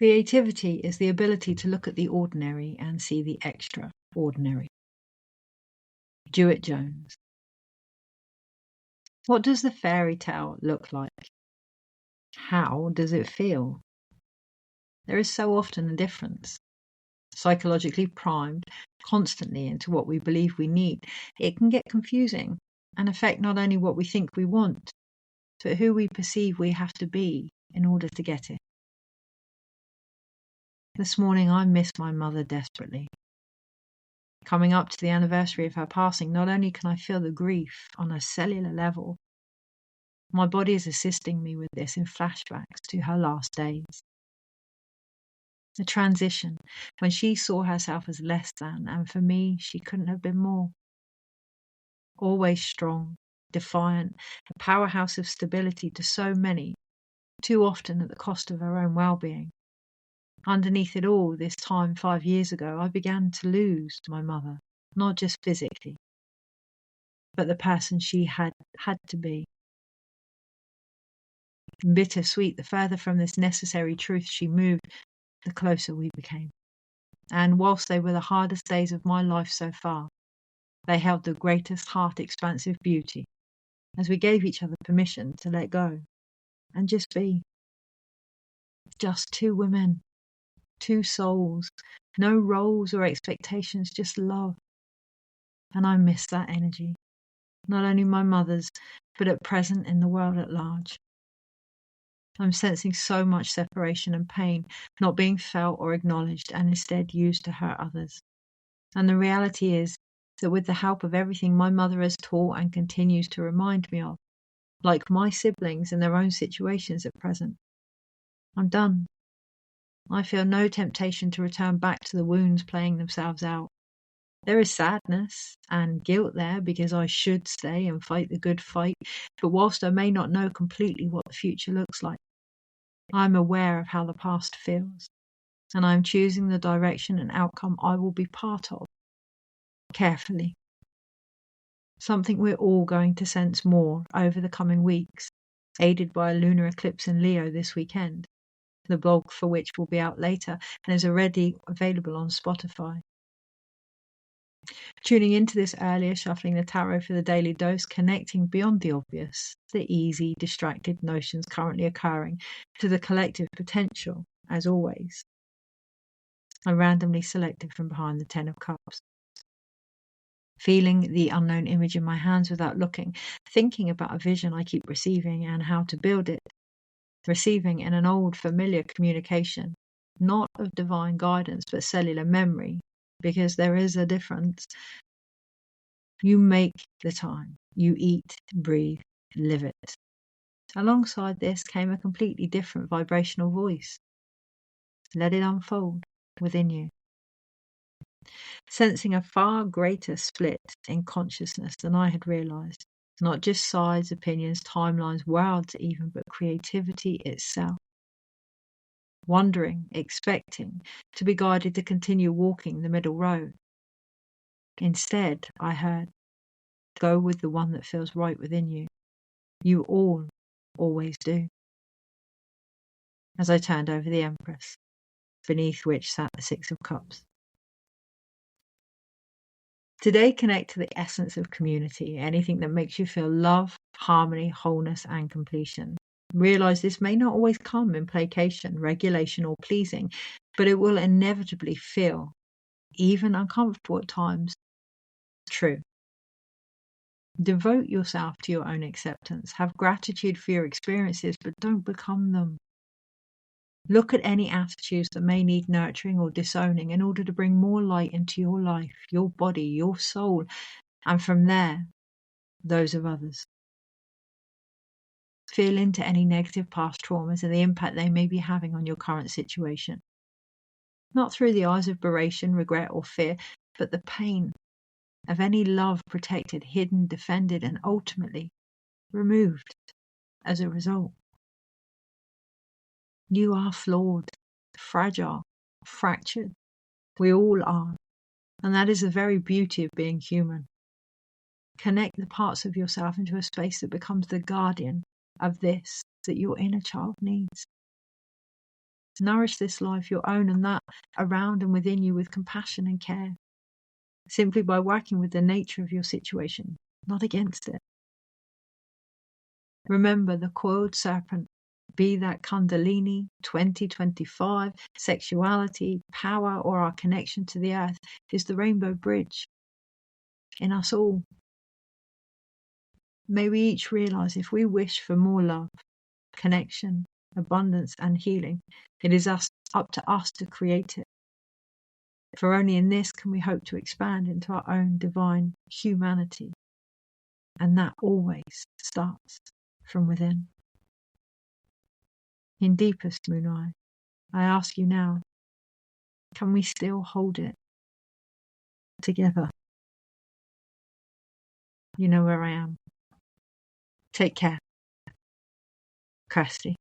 Creativity is the ability to look at the ordinary and see the extraordinary. Jewett Jones. What does the fairy tale look like? How does it feel? There is so often a difference. Psychologically primed constantly into what we believe we need, it can get confusing and affect not only what we think we want, but who we perceive we have to be in order to get it. This morning I miss my mother desperately. Coming up to the anniversary of her passing, not only can I feel the grief on a cellular level, my body is assisting me with this in flashbacks to her last days. The transition, when she saw herself as less than, and for me, she couldn't have been more. Always strong, defiant, a powerhouse of stability to so many, too often at the cost of her own well-being. Underneath it all, this time 5 years ago, I began to lose my mother, not just physically, but the person she had to be. Bittersweet, the further from this necessary truth she moved, the closer we became. And whilst they were the hardest days of my life so far, they held the greatest heart-expansive beauty, as we gave each other permission to let go and just be. Just two women, two souls, no roles or expectations, just love. And I miss that energy, not only my mother's, but at present in the world at large. I'm sensing so much separation and pain, not being felt or acknowledged, and instead used to hurt others. And the reality is that with the help of everything my mother has taught and continues to remind me of, like my siblings in their own situations at present, I'm done. I feel no temptation to return back to the wounds playing themselves out. There is sadness and guilt there because I should stay and fight the good fight, but whilst I may not know completely what the future looks like, I am aware of how the past feels, and I am choosing the direction and outcome I will be part of, carefully. Something we're all going to sense more over the coming weeks, aided by a lunar eclipse in Leo this weekend, the blog for which will be out later and is already available on Spotify. Tuning into this earlier, shuffling the tarot for the daily dose, connecting beyond the obvious, the easy, distracted notions currently occurring, to the collective potential, as always. I randomly selected from behind the 10 of Cups. Feeling the unknown image in my hands without looking, thinking about a vision I keep receiving and how to build it, receiving in an old familiar communication, not of divine guidance but cellular memory, because there is a difference. You make the time, you eat, breathe, live it. Alongside this came a completely different vibrational voice. Let it unfold within you. Sensing a far greater split in consciousness than I had realized. Not just sides, opinions, timelines, worlds even, but creativity itself. Wondering, expecting to be guided to continue walking the middle road. Instead, I heard, go with the one that feels right within you. You all always do. As I turned over the Empress, beneath which sat the 6 of Cups. Today, connect to the essence of community, anything that makes you feel love, harmony, wholeness, and completion. Realize this may not always come in placation, regulation, or pleasing, but it will inevitably feel, even uncomfortable at times, true. Devote yourself to your own acceptance. Have gratitude for your experiences, but don't become them. Look at any attitudes that may need nurturing or disowning in order to bring more light into your life, your body, your soul, and from there, those of others. Feel into any negative past traumas and the impact they may be having on your current situation. Not through the eyes of beration, regret, or fear, but the pain of any love protected, hidden, defended, and ultimately removed as a result. You are flawed, fragile, fractured. We all are. And that is the very beauty of being human. Connect the parts of yourself into a space that becomes the guardian of this that your inner child needs. Nourish this life, your own and that around and within you, with compassion and care, simply by working with the nature of your situation, not against it. Remember the coiled serpent, be that Kundalini, 2025, sexuality, power, or our connection to the earth, is the rainbow bridge in us all. May we each realize if we wish for more love, connection, abundance, and healing, it is up to us to create it. For only in this can we hope to expand into our own divine humanity. And that always starts from within. In deepest Moon I ask you now, can we still hold it together? You know where I am. Take care. Kirsty.